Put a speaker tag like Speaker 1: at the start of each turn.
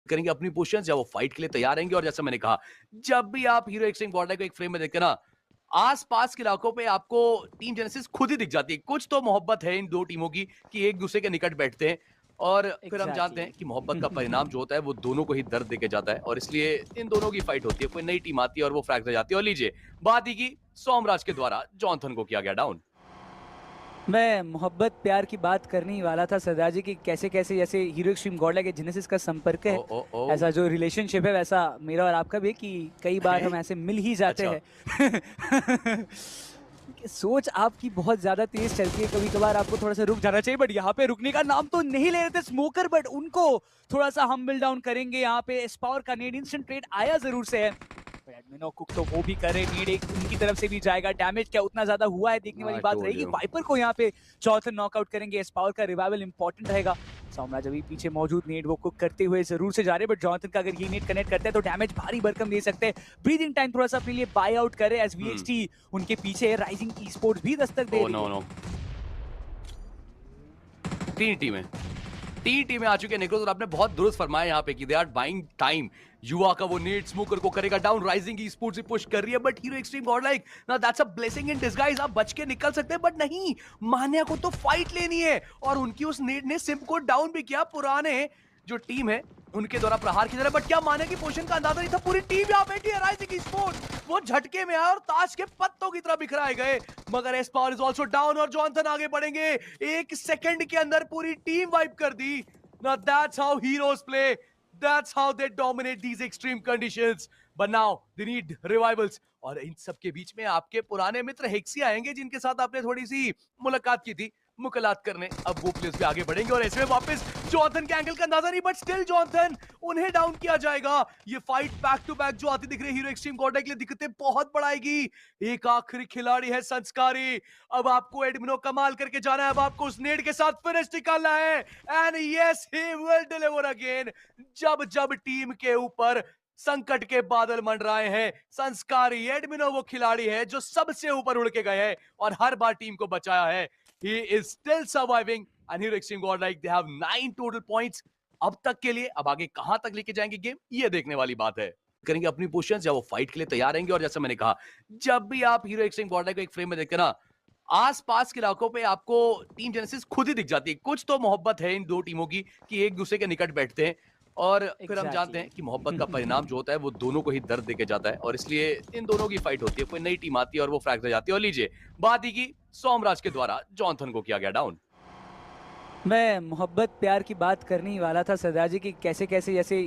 Speaker 1: करेंगे अपनी पोजीशंस या वो फाइट के लिए तैयार रहेंगे। और जैसा मैंने कहा, जब भी आप हीरो एक्सट्रीम गॉडलाइक को एक फ्रेम में देखते हैं ना, आस-पास के इलाकों पे आपको टीम जेनेसिस खुद ही दिख जाती है। कुछ तो मोहब्बत है इन 2 टीमों की कि एक-दूसरे के निकट बैठते हैं और फिर हम जानते
Speaker 2: एग्ज़ैक्टली।
Speaker 1: हैं कि मोहब्बत का परिणाम जो होता है वो दोनों को ही दर्द देके जाता है और इसलिए इन दोनों की फाइट होती है। कोई नई टीम आती है और वो फ्रैग रह जाती है। और लीजिए, बात ही की सोमराज के द्वारा जॉनथन को किया गया डाउन।
Speaker 2: मैं मोहब्बत प्यार की बात करने ही वाला था सरदार जी कि कैसे-कैसे जैसे हीरो एक्सट्रीम गॉडलाइक के जेनेसिस का संपर्क है।
Speaker 1: ओह, ओह, ओह!
Speaker 2: ऐसा जो रिलेशनशिप है वैसा मेरा और आपका भी है कि कई बार
Speaker 1: हैं?
Speaker 2: हम ऐसे मिल ही जाते
Speaker 1: अच्छा।
Speaker 2: हैं। सोच आपकी बहुत ज़्यादा तेज़ चलती है, कभी-कभार आपको थोड़ा-सा रुक जाना चाहिए बट यहाँ पे रुकने का नाम तो नहीं ले रहे थे स्मोकर बट उनको थोड़ा-सा हम्बल डाउन करेंगे यहाँ पे स्पावर का नेड इंस्टेंट ट्रेड आया ज़रूर से है। एडमिनो कुक तो वो भी करे नीड एक उनकी तरफ से भी जाएगा डैमेज क्या उतना ज्यादा हुआ है देखने वाली
Speaker 1: आई
Speaker 2: बात
Speaker 1: टोल्ड
Speaker 2: रहेगी
Speaker 1: यू।
Speaker 2: वाइपर को यहाँ पे चौथे नॉकआउट करेंगे स्पावर का रिवाइवल इंपॉर्टेंट रहेगा साम्राज्य अभी पीछे मौजूद नेट वो कुक करते हुए जरूर से जा रहे हैं बट जॉनथन का अगर ये नेट कनेक्ट करते हैं तो डैमेज भारी भरकम दे सकते हैं ब्रीदिंग टाइम थोड़ा सा अपने लिए बाय आउट करे एज
Speaker 1: हुँ।
Speaker 2: वीएक्सटी उनके पीछे राइजिंग ई स्पोर्ट्स भी दस्तक दे
Speaker 1: ओह
Speaker 2: रही
Speaker 1: नो,
Speaker 2: है।
Speaker 1: नो। 3 टीमें। 3 टीमें आ चुकी हैं निकोलस और आपने बहुत दुरुस्त फरमाया यहाँ पे कि दे आर बाइंग टाइम। युवा का वो नेट स्मोकर को करेगा डाउन, राइजिंग ई स्पोर्ट्स से पुश कर रही है बट हीरो एक्सट्रीम गॉडलाइक ना that's a blessing in disguise. आप बच के निकल सकते हैं बट नहीं, मान्या को तो फाइट लेनी है और उनकी उस नेट ने सिम को डाउन भी किया। पुराने जो टीम है उनके द्वारा प्रहार की तरह, बट क्या मान्या की पोजीशन का अंदाजा नहीं था। पूरी टीम यहाँ बैठी है, राइजिंग ई स्पोर्ट्स वो झटके में आया और ताश के पत्तों की तरह बिखराए गए मगर S power is also down और जॉनथन आगे बढ़ेंगे। 1 सेकंड के अंदर पूरी टीम वाइप कर दी। Now that's how heroes play. That's how they dominate these extreme conditions. But now they need revivals. और इन सब के बीच में आपके पुराने मित्र हेक्सी आएंगे जिनके साथ आपने थोड़ी सी मुलाकात की थी मुकलात करने। अब वो प्लेयर्स भी आगे बढ़ेंगे और ऐसे में वापस जॉनथन के एंगल का अंदाजा नहीं बट स्टिल जॉनथन उन्हें डाउन किया जाएगा। ये फाइट बैक टू बैक जो आती दिख रही है हीरो एक्सट्रीम गॉडलाइक के लिए दिक्कतें बहुत बढ़ाएगी। एक आखिरी खिलाड़ी है संस्कारी। अब आपको एडमिनो कमाल करके जाना है, अब आपको उस नेड के साथ फिनिश निकालना है and yes he will deliver again. जब जब टीम के ऊपर संकट के बादल मंडराए हैं, संस्कारी एडमिनो वो खिलाड़ी है जो सबसे ऊपर उड़ के गए हैं और हर बार टीम को बचाया है। He is still surviving and Hero Extreme Godlike they have 9 total points अब तक के लिए। अब आगे कहां तक लेके जाएंगे गेम ये देखने वाली बात है। करेंगे अपनी पोजीशंस या वो फाइट के लिए तैयार रहेंगे। और जैसा मैंने कहा, जब भी आप हीरो एक्सट्रीम गॉडलाइक को एक फ्रेम में देखते हैं ना, आस-पास के इलाकों पे आपको टीम जेनेसिस खुद ही दिख जाती है। कुछ तो मोहब्बत है इन 2 टीमों की कि एक-दूसरे के निकट बैठते हैं और फिर हम जानते हैं कि मोहब्बत का
Speaker 2: एग्जैक्टली।
Speaker 1: परिणाम जो होता है वो दोनों को ही दर्द देके जाता है और इसलिए इन दोनों की फाइट होती है। कोई नई टीम आती है और वो फ्रैग रह जाती है। और लीजिए, बात ही की सोमराज के द्वारा जॉनथन को किया गया डाउन।
Speaker 2: मैं मोहब्बत प्यार की बात करने ही वाला था सरदार जी कि कैसे-कैसे जैसे